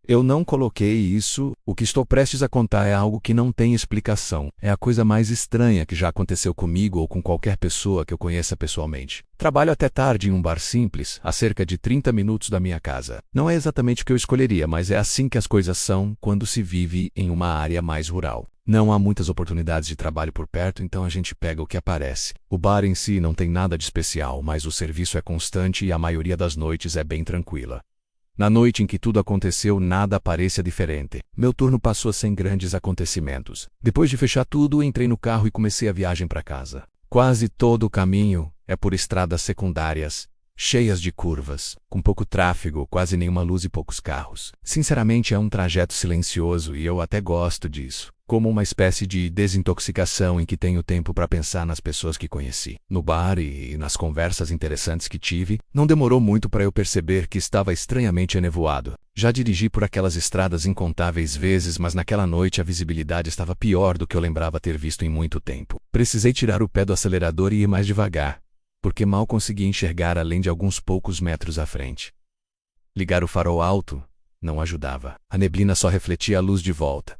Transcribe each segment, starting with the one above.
Eu não coloquei isso, o que estou prestes a contar é algo que não tem explicação. É a coisa mais estranha que já aconteceu comigo ou com qualquer pessoa que eu conheça pessoalmente. Trabalho até tarde em um bar simples, a cerca de 30 minutos da minha casa. Não é exatamente o que eu escolheria, mas é assim que as coisas são quando se vive em uma área mais rural. Não há muitas oportunidades de trabalho por perto, então a gente pega o que aparece. O bar em si não tem nada de especial, mas o serviço é constante e a maioria das noites é bem tranquila. Na noite em que tudo aconteceu, nada parecia diferente. Meu turno passou sem grandes acontecimentos. Depois de fechar tudo, entrei no carro e comecei a viagem para casa. Quase todo o caminho é por estradas secundárias, cheias de curvas, com pouco tráfego, quase nenhuma luz e poucos carros. Sinceramente, é um trajeto silencioso e eu até gosto disso. Como uma espécie de desintoxicação em que tenho tempo para pensar nas pessoas que conheci. No bar e nas conversas interessantes que tive, não demorou muito para eu perceber que estava estranhamente enevoado. Já dirigi por aquelas estradas incontáveis vezes, mas naquela noite a visibilidade estava pior do que eu lembrava ter visto em muito tempo. Precisei tirar o pé do acelerador e ir mais devagar, porque mal conseguia enxergar além de alguns poucos metros à frente. Ligar o farol alto não ajudava. A neblina só refletia a luz de volta,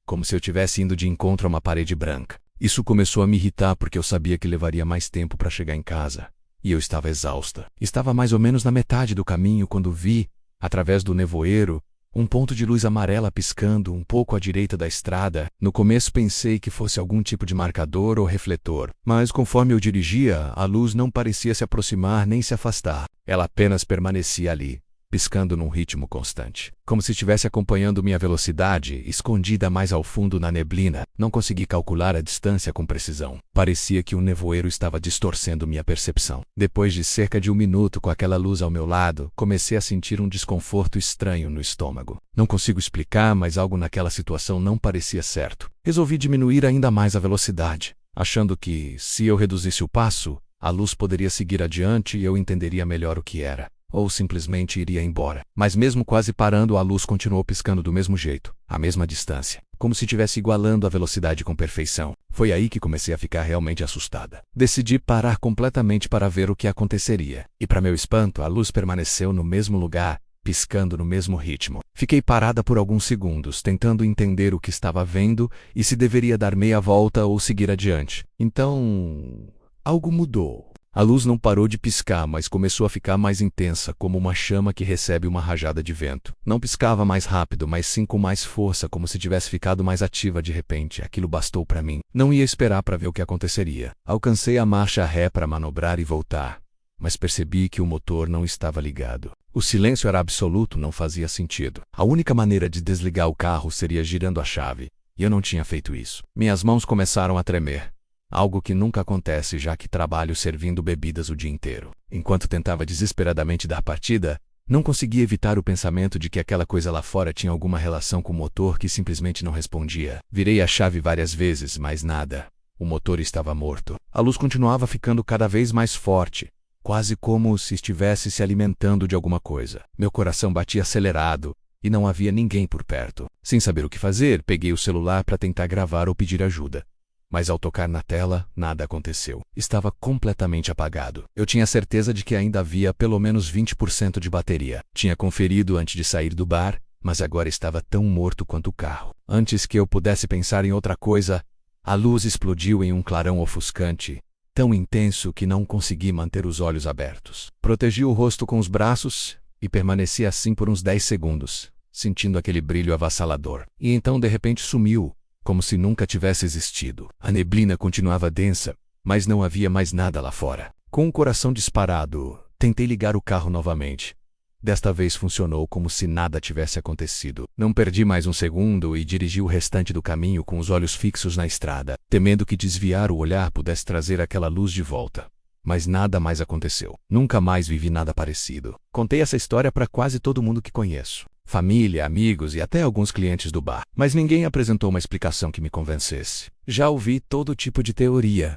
como se eu tivesse indo de encontro a uma parede branca. Isso começou a me irritar porque eu sabia que levaria mais tempo para chegar em casa. E eu estava exausta. Estava mais ou menos na metade do caminho quando vi, através do nevoeiro, um ponto de luz amarela piscando um pouco à direita da estrada. No começo pensei que fosse algum tipo de marcador ou refletor, mas conforme eu dirigia, a luz não parecia se aproximar nem se afastar. Ela apenas permanecia ali, piscando num ritmo constante, como se estivesse acompanhando minha velocidade, escondida mais ao fundo na neblina. Não consegui calcular a distância com precisão. Parecia que o nevoeiro estava distorcendo minha percepção. Depois de cerca de 1 minuto com aquela luz ao meu lado, comecei a sentir um desconforto estranho no estômago. Não consigo explicar, mas algo naquela situação não parecia certo. Resolvi diminuir ainda mais a velocidade, achando que, se eu reduzisse o passo, a luz poderia seguir adiante e eu entenderia melhor o que era. Ou simplesmente iria embora. Mas mesmo quase parando, a luz continuou piscando do mesmo jeito, à mesma distância, como se estivesse igualando a velocidade com perfeição. Foi aí que comecei a ficar realmente assustada. Decidi parar completamente para ver o que aconteceria. E para meu espanto, a luz permaneceu no mesmo lugar, piscando no mesmo ritmo. Fiquei parada por alguns segundos, tentando entender o que estava vendo e se deveria dar meia volta ou seguir adiante. Então, algo mudou. A luz não parou de piscar, mas começou a ficar mais intensa, como uma chama que recebe uma rajada de vento. Não piscava mais rápido, mas sim com mais força, como se tivesse ficado mais ativa de repente. Aquilo bastou para mim. Não ia esperar para ver o que aconteceria. Alcancei a marcha ré para manobrar e voltar, mas percebi que o motor não estava ligado. O silêncio era absoluto, não fazia sentido. A única maneira de desligar o carro seria girando a chave, e eu não tinha feito isso. Minhas mãos começaram a tremer. Algo que nunca acontece, já que trabalho servindo bebidas o dia inteiro. Enquanto tentava desesperadamente dar partida, não conseguia evitar o pensamento de que aquela coisa lá fora tinha alguma relação com o motor que simplesmente não respondia. Virei a chave várias vezes, mas nada. O motor estava morto. A luz continuava ficando cada vez mais forte, quase como se estivesse se alimentando de alguma coisa. Meu coração batia acelerado e não havia ninguém por perto. Sem saber o que fazer, peguei o celular para tentar gravar ou pedir ajuda. Mas ao tocar na tela, nada aconteceu. Estava completamente apagado. Eu tinha certeza de que ainda havia pelo menos 20% de bateria. Tinha conferido antes de sair do bar, mas agora estava tão morto quanto o carro. Antes que eu pudesse pensar em outra coisa, a luz explodiu em um clarão ofuscante, tão intenso que não consegui manter os olhos abertos. Protegi o rosto com os braços e permaneci assim por uns 10 segundos, sentindo aquele brilho avassalador. E então de repente sumiu, como se nunca tivesse existido. A neblina continuava densa, mas não havia mais nada lá fora. Com o coração disparado, tentei ligar o carro novamente. Desta vez funcionou como se nada tivesse acontecido. Não perdi mais um segundo e dirigi o restante do caminho com os olhos fixos na estrada, temendo que desviar o olhar pudesse trazer aquela luz de volta. Mas nada mais aconteceu. Nunca mais vivi nada parecido. Contei essa história para quase todo mundo que conheço. Família, amigos e até alguns clientes do bar. Mas ninguém apresentou uma explicação que me convencesse. Já ouvi todo tipo de teoria,